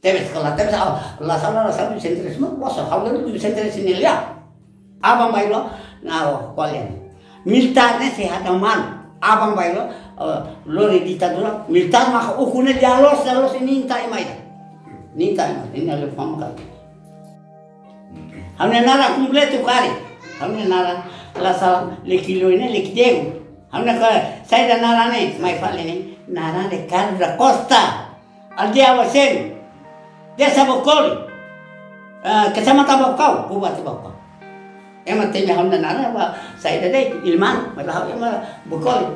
Tebes sekolah, tebes la sala sentrisme, bosa, hau lu sentris ini lihat. Abang bailo, nah kalian. Militarnya sehat aman. Abang bailo, lori ditadura, militar maka ukune jalos ini intai mai. Ninta ini ada faham kan? Hamne nara komplit tu kari. Hamne nara la sala le kilo ini le kideu. Hamne ka saya dan nara ni mai fal ini nara de Carlos Costa. Al dia wasen. Desa Bokol, kecamatan Bokau, Bupati Bokau. Emang tanya hamdan nara apa? Saya tadi Ilman, malah emang Bokol.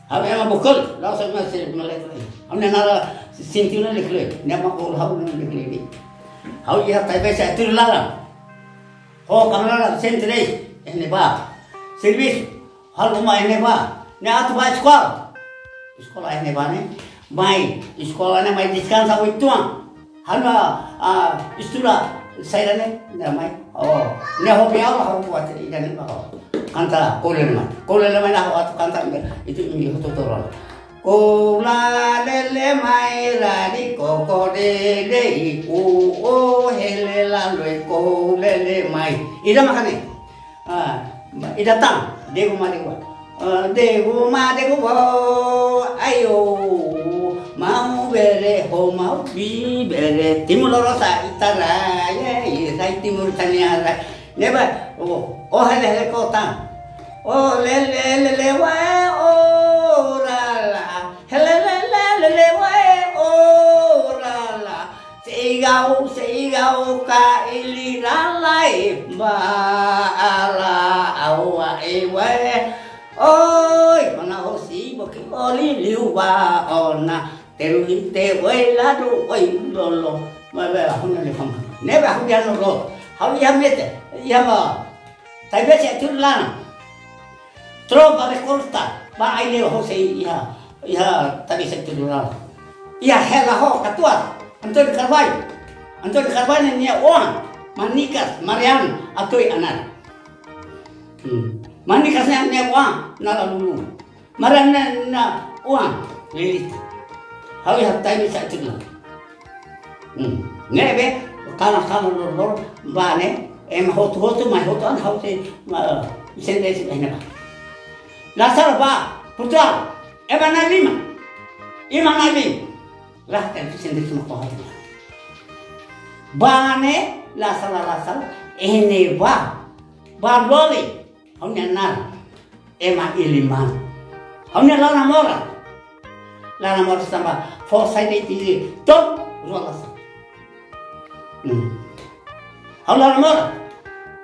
Emang Bokol, langsung masih melek lagi. Hamdan nara sintiuna lekle, nama kau hau lekle ni. Hau ia tapi saya terlalu. Oh kamera sentri, ini bah, servis, hal rumah ini bah, ni atu bah sekolah ini bah ni. Mai sekolahnya mai diskan sama itu hana istilah saya ni mai ni hobi Allah hobi buat ini dan kanta kolen mai lah kanta itu ini itu turun kola lele mai radi koko dede iku hele lalu kolele mai ida makane ida tang degu ma ayo mau bere ho mau bi bere timur rosa itara ya sai timur taniara neba hele kota le wa orala hele wa orala seigau ka iliralai ba ala awa ewe oi mana hosi boki oli liuba ona terui te wei ladu oi lolo ma ba huna le fam ne ba hu ya lo hau ya mete ya ma tai be se turlana tro ba recorta ba ai le hosi ya tadi se turlana ya hela ho katua anton karbai ni on manikas marian atoi anan manikasnya ni uang nala dulu marana na uang lilit hau ya tai bisa cegla nebe kana lor bane em hotu mai hotu an hau se sende se ena la sarba putra emana lima lah kan sende semua kau bane la sala ene ba loli Hanya nar, ema iliman. Hanya lana mora sama foresight itu top rolas. Hanya mora,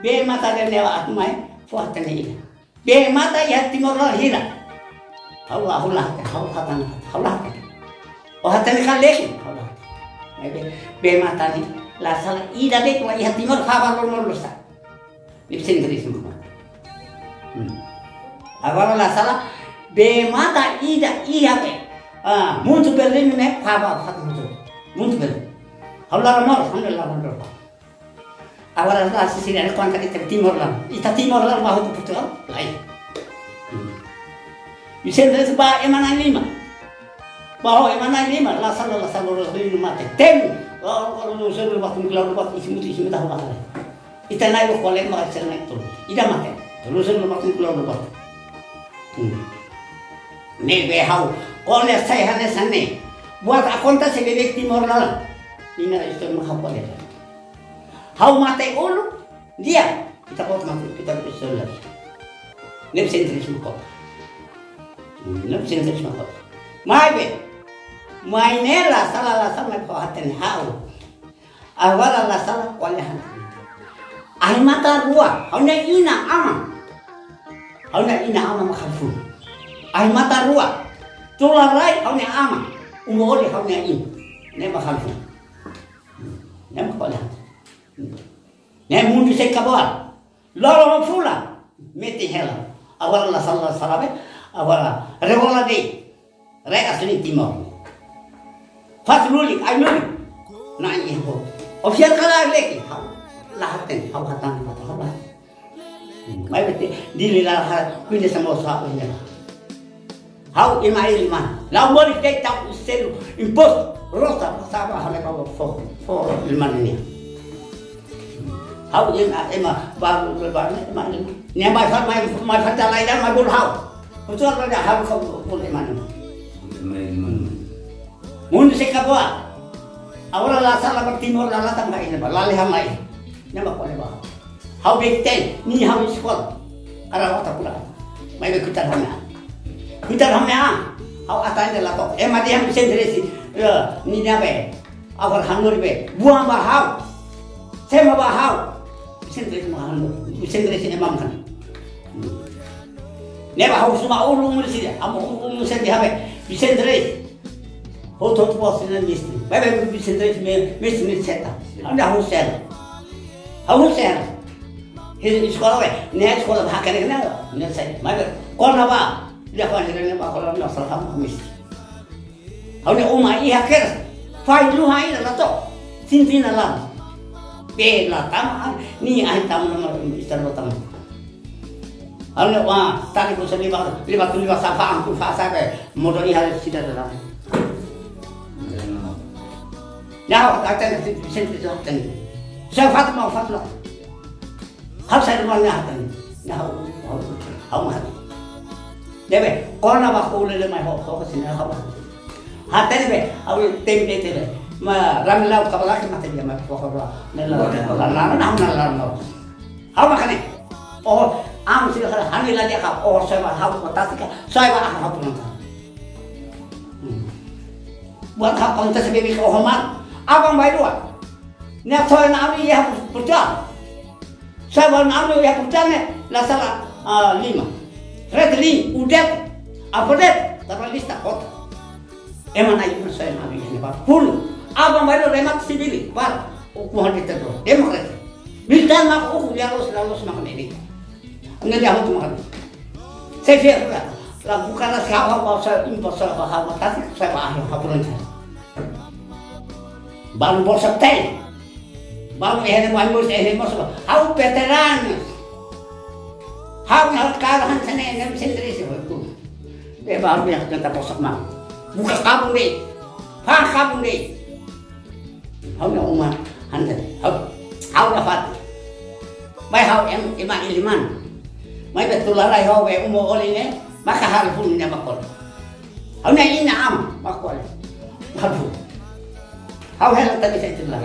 be mata dia lewa atmai, forte ni. Be mata ya timor hira. Allah, hatan. Oh hatan kalek. Allah. Be mata ni la sala ida dek wa ya timor fabal lulusa. Lipsin dari semua. Agora la sala be mata ida pe muito berlin ne khaba muito berlin hawla mor agora la sisina ne conta que timor la ma hotu Portugal lai Vicente ba emana lima la sala lima mate tem lo selo ba tum claro ba isimu tahu ba ita nai lo kolek ma sel nek tu ida mate lo selo ba tum claro ba Nebe hau, oleh saya hanya sana. Buat akonta sebagai timor lalu. Ini itu menghapal ya. Hau mate ulu dia kita kau mati kita bisa lagi. Nebe sentris mukau. Mainela salah kau hati hau. Awal lah salah oleh hati. Air mata dua, hanya ina aman. Hanya ina ama makhafu. Ay mata rua. Tularay hanya ama. Umuri hanya in. Ne makhafu. Ne makola. Ne mundi se kabal. Lolo fula. Meti hela. Awala la sallallahu salabe. Awala revola de. Re asli timor. Fatluli ay luli. Na iho. Ofial kala leki. Lahaten hawatan patah. Mai bete dilila kunya sama usaha punya. Hau iman, lau boleh kita usir impos rosta sama hale kau fo ilman ini. Hau yen ema baru ema ni mai fat lai dan mai bul hau. Betul pada hau kau bul iman. Mun sekapa. Awal la sala timur la latang kai ba la leham mai. Nama ko ba. Hau bekten ni hau sekolah. Ara wata pula. Mai be kutar hamna. Kutar hamna. Hau atai de la to. Ema dia sendiri ni nabe. Awal hanur be. Buang ba hau. Sema ba hau. Sendiri ma hanur. Sendiri sini mam kan. Neba hau semua ulung mesti dia. Amo ulung sendiri habe. Sendiri. Hotot posnya mesti. Baik sendiri mesti cerita. Anda harus share. Harus share. Hei sekolah we. Nih sekolah bahkan ini kan. Nih saya. Baik. Kau apa? Dia kau hasilnya apa? Kalau nak salah mesti. Awalnya umai hacker. File lu hai lah tu. Sintin lah. Bela tam. Ni ai tam nama istilah tam. Awalnya wah tadi pun saya libat safa angku fasa ke. Modal ni harus tidak dalam. Now I tell you simply something. So Fatima Fatla. How said one nothing. Now how much? Debe, corner of all in my house in a house. Hatenbe, I will take it. Ma Ramila Kabalaki Matagia, my father. How much? Or I'm still honey like or Saba House Matasika, Saba Hapunta. What happened to the baby or her man? Abang baidua. Nek soal nabi ya putar. Saya nabi ya putar ne la sala 5. Red link udah update tapi lista kota. Emang ayo saya nabi ini pak. Full. Abang baidua remat sibili par. Ukuhan itu terus. Demokrasi. Biltan mak lalu makan ini. Enggak dia tuh makan. Saya kira lah bukanlah siapa saya impostor bahwa tapi saya ahli hapuran saya. Baru bosak teh, baru ehne masuk. Hau veteran, hau nak karahan sana yang sendiri sih aku. Dia baru yang kita bosak mah. Buka kabung deh, fah kabung deh. Hau nak umat hantar, hau dapat. Mai hau yang iman, mai betul lah hau be umur olehnya, maka harus punya makol. Hau nak ini am makol, harus. How hell tak bisa tulang?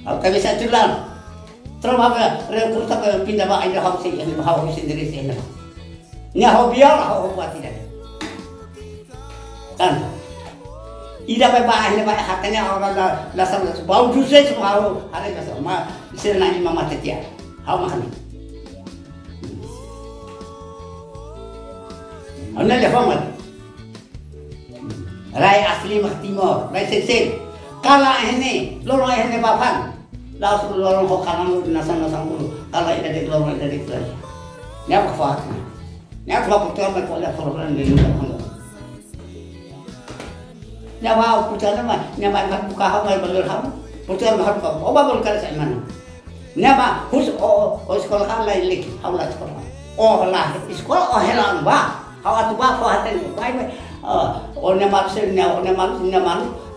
How tak bisa tulang? Terus apa? Rekrut tak pindah balik ke house ini, house sendiri sini. Ni how biar, how buat tidak. Kan? Ida bebas ni bebas hatanya orang la sama bau juice semua how ada kasar. Ma sirna ni mama tetia. How makan? Anda lepas mana? Rai asli Timur, rai sesel. Kala ini, lorong ini bapan. Lalu lorong hokanan nasan dulu. Kala ini dari lorong dari lagi. Ni apa fakta? Ni apa putar berkuala korban di luar. Ni apa putar nama? Ni apa buka hama balur hama? Putar mahal kau. Oba boleh kerja mana? Ni apa? Hus sekolah kala ini haulah sekolah. Oh lah sekolah helang bah. Hawat bah fahaten. Baik. Orang malu,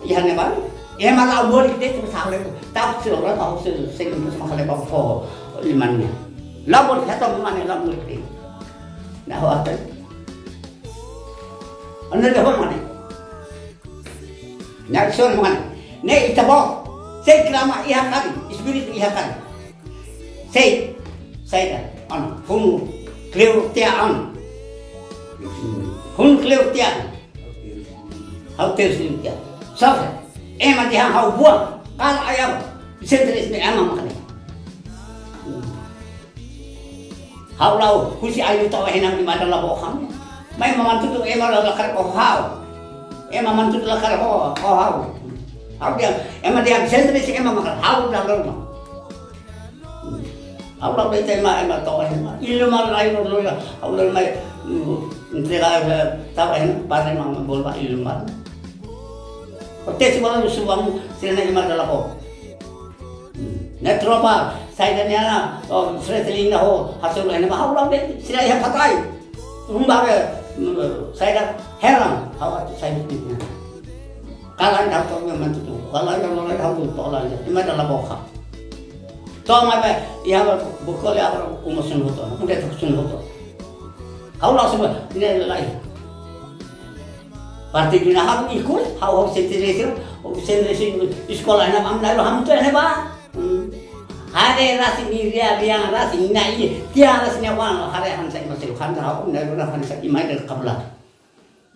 iya malu. Ya malah umur kita cuma sahaja. Tak seorang tahu sehingga semua lepas fo limannya. Labor kita mana labor kita. Nah apa? Anda dah mana? Nak soal mana? Nih itu boh. Saya kerama iya kali, spirit iya kali. Saya dah, pun clear tiang. Hun clear tiang. Hau terus dia. Sampai emang dia hau buang. Kalau ayam sendiri ni emang makan. Hau lau kusi ayu tahu henam di mana lah bohong. Mai mamantu tu emang lah lakar hau. Emang mantu tu lakar hau. Hau dia emang dia sendiri emang makan hau dah rumah. Hau lau dia emang tahu henam. Ilmu lain dulu ya. Hau lau mai entregar tahu henam pada memang boleh ilmu. Oke semua suang sila na dalam ko. Na tropa saya niya na freteling na ho hasil na mahawlang din sila yang patay. Rumbaga saya heran hawat saya niya. Kalan dah tu memang tu. Kalan dah orang dah tu tolan je. Ini adalah bokap. Tahu mai ia bukol ia umusun hoto. Udah tu sun hoto. Kau lah semua ini lain. Parti guna hak ikut, hau sentrasi sekolah nak amna lo ham tu ni ba. Hari rasi ni dia rasi nai dia rasi ni wan hari ham saya masih kan dah aku nai lo ham saya imai dah kabla.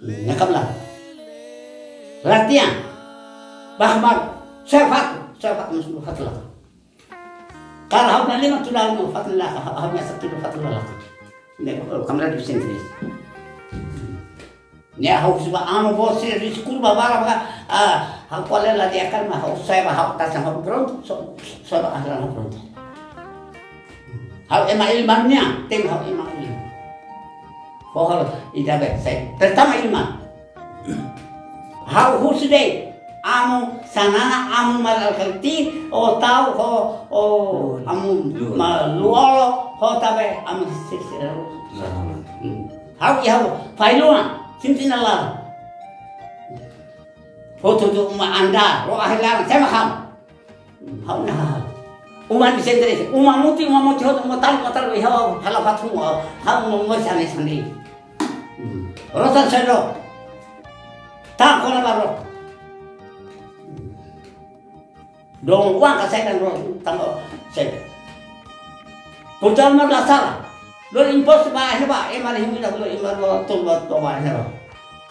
Nak kabla. Latihan. Bahman saya masuk fatlah. Kalau ham nanti mak tulah mau fatlah, ham yang satu fatlah lah. Ni kamera di sentrasi. Ni hau sebab anu bos di sekolah babara baga hau kuala lah dia kan mah hau saya hau tak sama pronto so ahlan hau pronto hau ilmannya tem hau ilmu pohon ida be saya pertama ilmu hau husde amu sanana amu mal kalti o tau ho amu luolo ho tabe amu hau failuan Sintin Allah. Foto tu anda, roh ahlan, saya maham. Hau nah. Umat bisendres, umat muti hot, matal ihau halafat semua. Hau mau sana. Rotan sero. Tak kona baro. Dong uang kasih dan roh tanggo saya. Putar malah salah. Lo impos ba heba emar hindi na lo emar lo to ba heba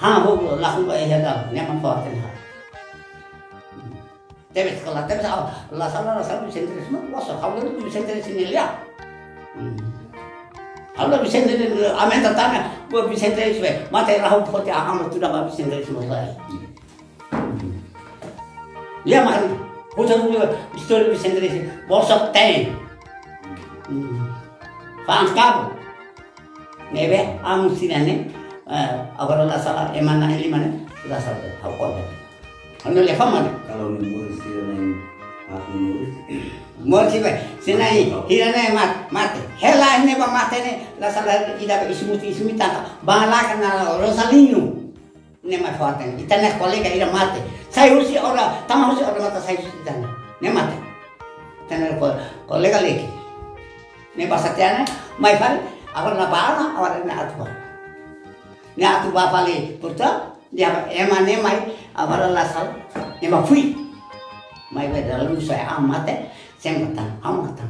ha ho laku ba heba ne man ko ten ha tebes kala tebes la sala sentres no wasa hawlo ni sentres ni lia hawlo bi sentres amen tatana bo bi sentres be mate rahu phote aham tu da ba bi sentres mo lai lia man ho tu story bi sentres bosok ten Faham kau? Nebe amu sinane, agar Allah salah emana ini mana Allah salah hau kau. Anu lepas mana? Kalau nulis sinane, aku nulis. Mau siapa? Sinai, hirane mate. Hela ini bang mate ni, Allah salah ida ismuti tak. Bangla kena Rosalino. Ni mat faten. Itana kolega ida mate. Saya usi orang, tamah usi orang mata saya usi itana. Ni mate. Itana kolega lagi. Ni pasatiana mai fal awal na bana awal na atwa ni atwa fale puta dia emane mai awal la sal ni ma fui mai be dalu saya amate sengatan amatan